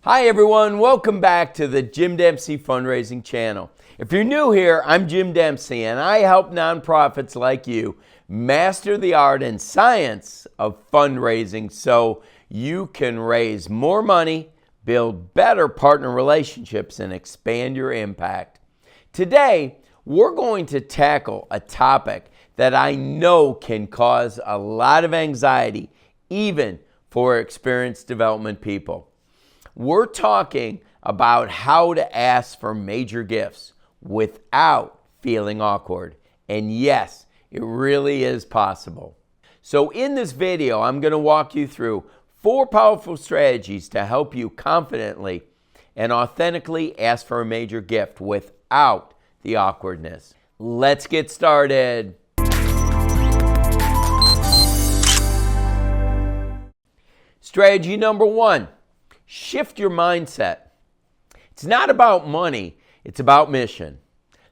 Hi everyone, welcome back to the Jim Dempsey Fundraising channel. If you're new here, I'm Jim Dempsey and I help nonprofits like you master the art and science of fundraising so you can raise more money, build better partner relationships, and expand your impact. Today, we're going to tackle a topic that I know can cause a lot of anxiety, even for experienced development people. We're talking about how to ask for major gifts without feeling awkward. And yes, it really is possible. So in this video, I'm going to walk you through 4 powerful strategies to help you confidently and authentically ask for a major gift without the awkwardness. Let's get started. Strategy number 1. Shift your mindset. It's not about money, it's about mission.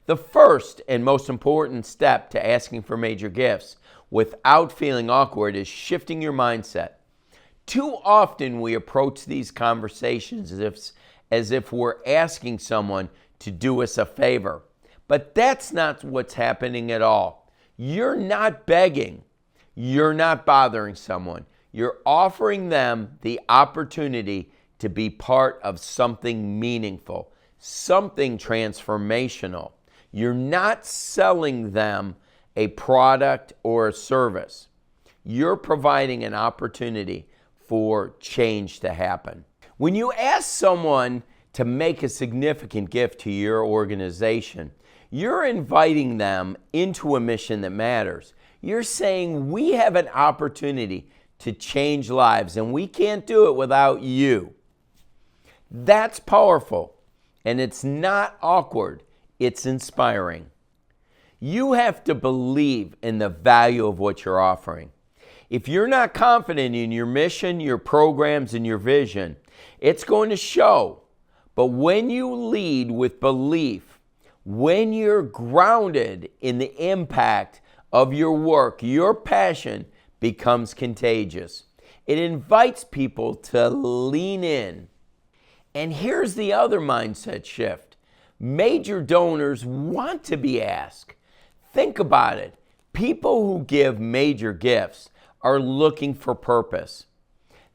The first and most important step to asking for major gifts without feeling awkward is shifting your mindset. Too often we approach these conversations as if we're asking someone to do us a favor. But that's not what's happening at all. You're not begging. You're not bothering someone. You're offering them the opportunity to be part of something meaningful, something transformational. You're not selling them a product or a service. You're providing an opportunity for change to happen. When you ask someone to make a significant gift to your organization, you're inviting them into a mission that matters. You're saying, we have an opportunity to change lives, and we can't do it without you. That's powerful, and it's not awkward, it's inspiring. You have to believe in the value of what you're offering. If you're not confident in your mission, your programs, and your vision, it's going to show. But when you lead with belief, when you're grounded in the impact of your work, your passion becomes contagious. It invites people to lean in. And here's the other mindset shift. Major donors want to be asked. Think about it. People who give major gifts are looking for purpose.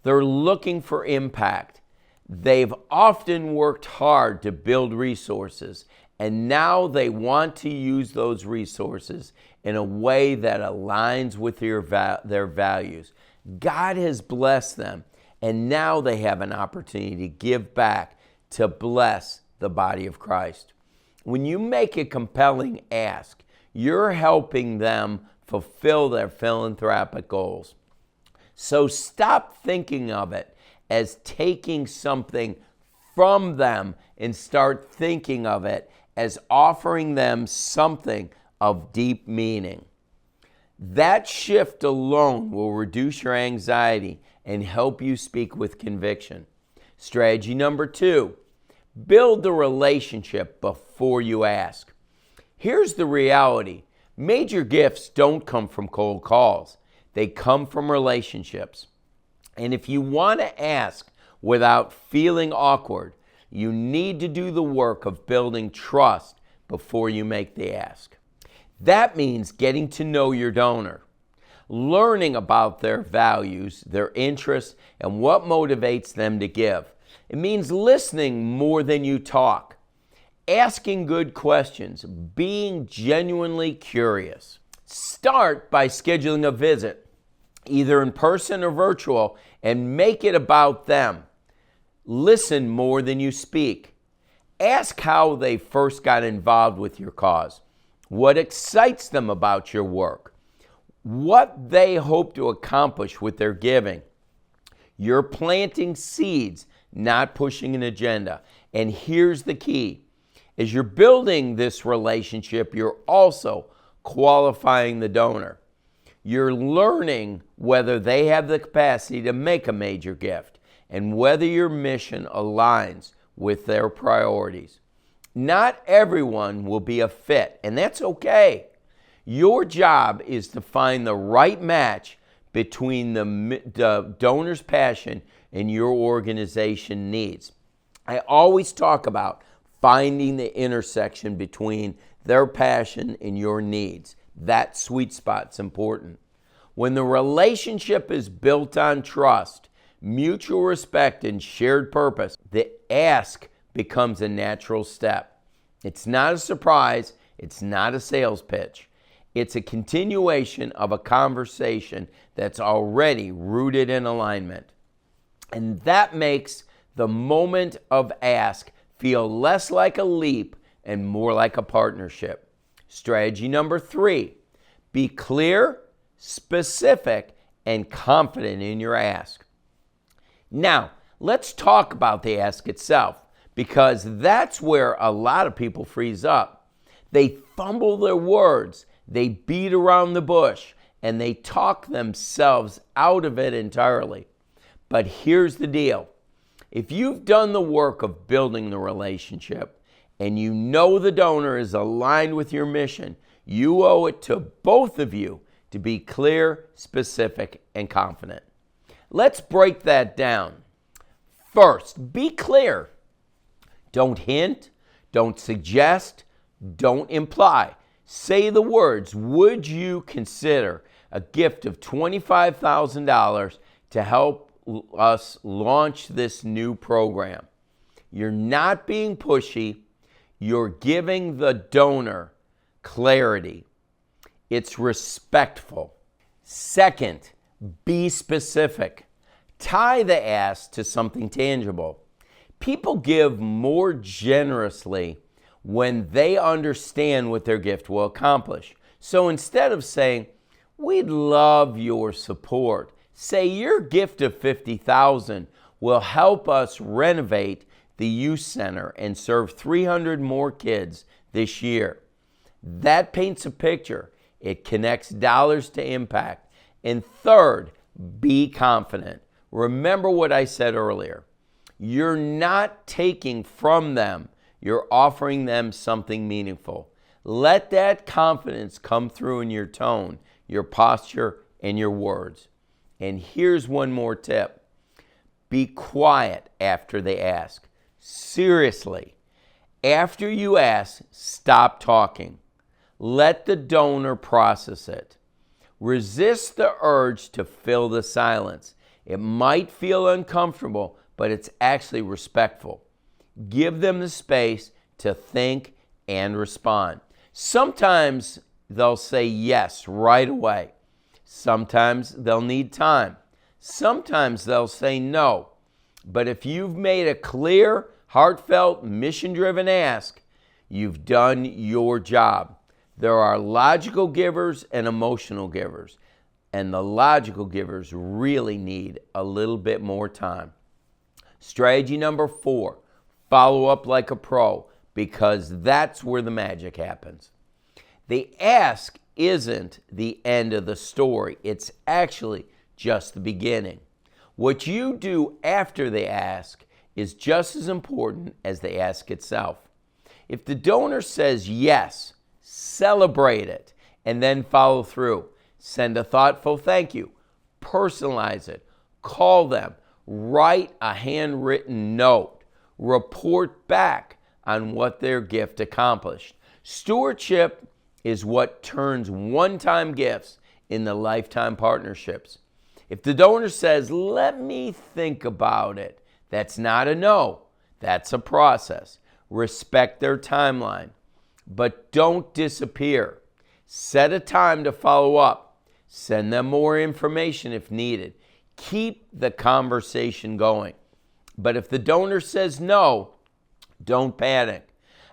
They're looking for impact. They've often worked hard to build resources, and now they want to use those resources in a way that aligns with their values. God has blessed them, and now they have an opportunity to give back to bless the body of Christ. When you make a compelling ask, you're helping them fulfill their philanthropic goals. So stop thinking of it as taking something from them and start thinking of it as offering them something of deep meaning. That shift alone will reduce your anxiety and help you speak with conviction. Strategy number 2, build the relationship before you ask. Here's the reality. Major gifts don't come from cold calls. They come from relationships. And if you want to ask without feeling awkward, you need to do the work of building trust before you make the ask. That means getting to know your donor, learning about their values, their interests, and what motivates them to give. It means listening more than you talk, asking good questions, being genuinely curious. Start by scheduling a visit, either in person or virtual, and make it about them. Listen more than you speak. Ask how they first got involved with your cause, what excites them about your work, what they hope to accomplish with their giving. You're planting seeds, not pushing an agenda. And here's the key. As you're building this relationship, you're also qualifying the donor. You're learning whether they have the capacity to make a major gift and whether your mission aligns with their priorities. Not everyone will be a fit, and that's okay. Your job is to find the right match between the donor's passion and your organization needs. I always talk about finding the intersection between their passion and your needs. That sweet spot's important. When the relationship is built on trust, mutual respect, and shared purpose, the ask becomes a natural step. It's not a surprise. It's not a sales pitch. It's a continuation of a conversation that's already rooted in alignment. And that makes the moment of ask feel less like a leap and more like a partnership. Strategy number 3, be clear, specific, and confident in your ask. Now, let's talk about the ask itself, because that's where a lot of people freeze up. They fumble their words, they beat around the bush, and they talk themselves out of it entirely. But here's the deal. If you've done the work of building the relationship and you know the donor is aligned with your mission, you owe it to both of you to be clear, specific, and confident. Let's break that down. First, be clear. Don't hint, don't suggest, don't imply. Say the words, would you consider a gift of $25,000 to help us launch this new program? You're not being pushy. You're giving the donor clarity. It's respectful. Second, be specific. Tie the ask to something tangible. People give more generously when they understand what their gift will accomplish. So instead of saying, we'd love your support, say your gift of $50,000 will help us renovate the youth center and serve 300 more kids this year. That paints a picture. It connects dollars to impact. And third, be confident. Remember what I said earlier. You're not taking from them. You're offering them something meaningful. Let that confidence come through in your tone, your posture, and your words. And here's one more tip. Be quiet after they ask. Seriously. After you ask, stop talking. Let the donor process it. Resist the urge to fill the silence. It might feel uncomfortable, but it's actually respectful. Give them the space to think and respond. Sometimes they'll say yes right away. Sometimes they'll need time. Sometimes they'll say no. But if you've made a clear, heartfelt, mission-driven ask, you've done your job. There are logical givers and emotional givers, and the logical givers really need a little bit more time. Strategy number 4, follow up like a pro, because that's where the magic happens. The ask isn't the end of the story. It's actually just the beginning. What you do after the ask is just as important as the ask itself. If the donor says yes, celebrate it and then follow through. Send a thoughtful thank you. Personalize it. Call them. Write a handwritten note. Report back on what their gift accomplished. Stewardship is what turns one-time gifts into lifetime partnerships. If the donor says, let me think about it, that's not a no. That's a process. Respect their timeline. But don't disappear. Set a time to follow up. Send them more information if needed. Keep the conversation going. But if the donor says no, don't panic.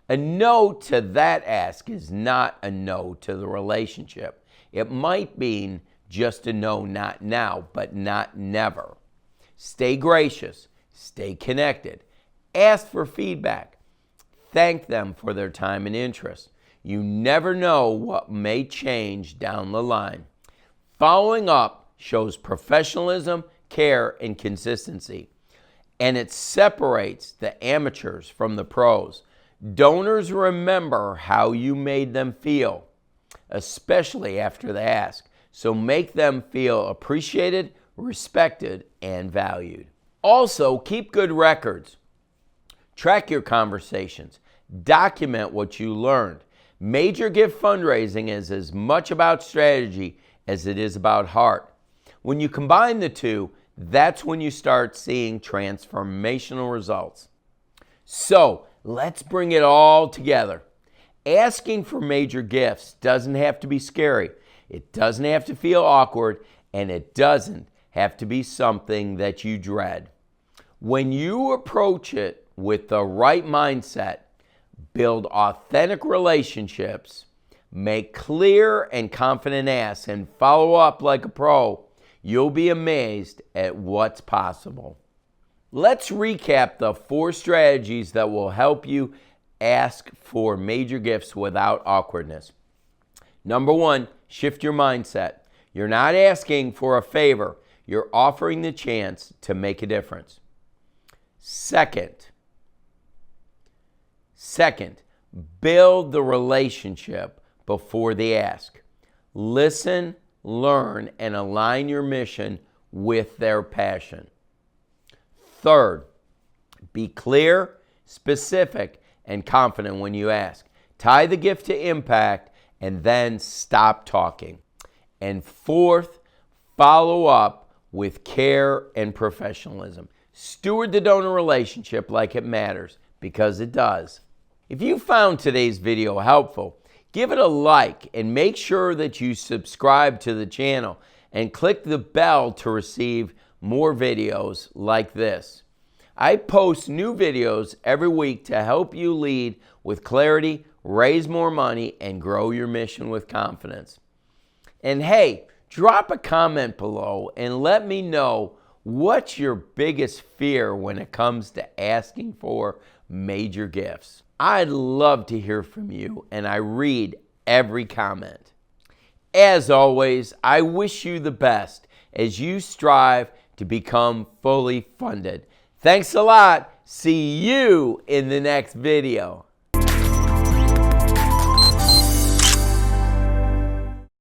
A no to that ask is not a no to the relationship. It might mean just a no, not now, but not never. Stay gracious. Stay connected. Ask for feedback. Thank them for their time and interest. You never know what may change down the line. Following up shows professionalism, care, and consistency. And it separates the amateurs from the pros. Donors remember how you made them feel, especially after the ask. So make them feel appreciated, respected, and valued. Also, keep good records. Track your conversations. Document what you learned. Major gift fundraising is as much about strategy as it is about heart. When you combine the two, that's when you start seeing transformational results. So let's bring it all together. Asking for major gifts doesn't have to be scary. It doesn't have to feel awkward, and it doesn't have to be something that you dread. When you approach it with the right mindset, build authentic relationships, make clear and confident asks, and follow up like a pro, you'll be amazed at what's possible. Let's recap the 4 strategies that will help you ask for major gifts without awkwardness. Number 1, shift your mindset. You're not asking for a favor. You're offering the chance to make a difference. Second, build the relationship before the ask. Listen, learn, and align your mission with their passion. Third, be clear, specific, and confident when you ask. Tie the gift to impact and then stop talking. And fourth, follow up with care and professionalism. Steward the donor relationship like it matters, because it does. If you found today's video helpful, give it a like and make sure that you subscribe to the channel and click the bell to receive more videos like this. I post new videos every week to help you lead with clarity, raise more money, and grow your mission with confidence. And hey, drop a comment below and let me know what's your biggest fear when it comes to asking for major gifts. I'd love to hear from you, and I read every comment. As always, I wish you the best as you strive to become fully funded. Thanks a lot. See you in the next video.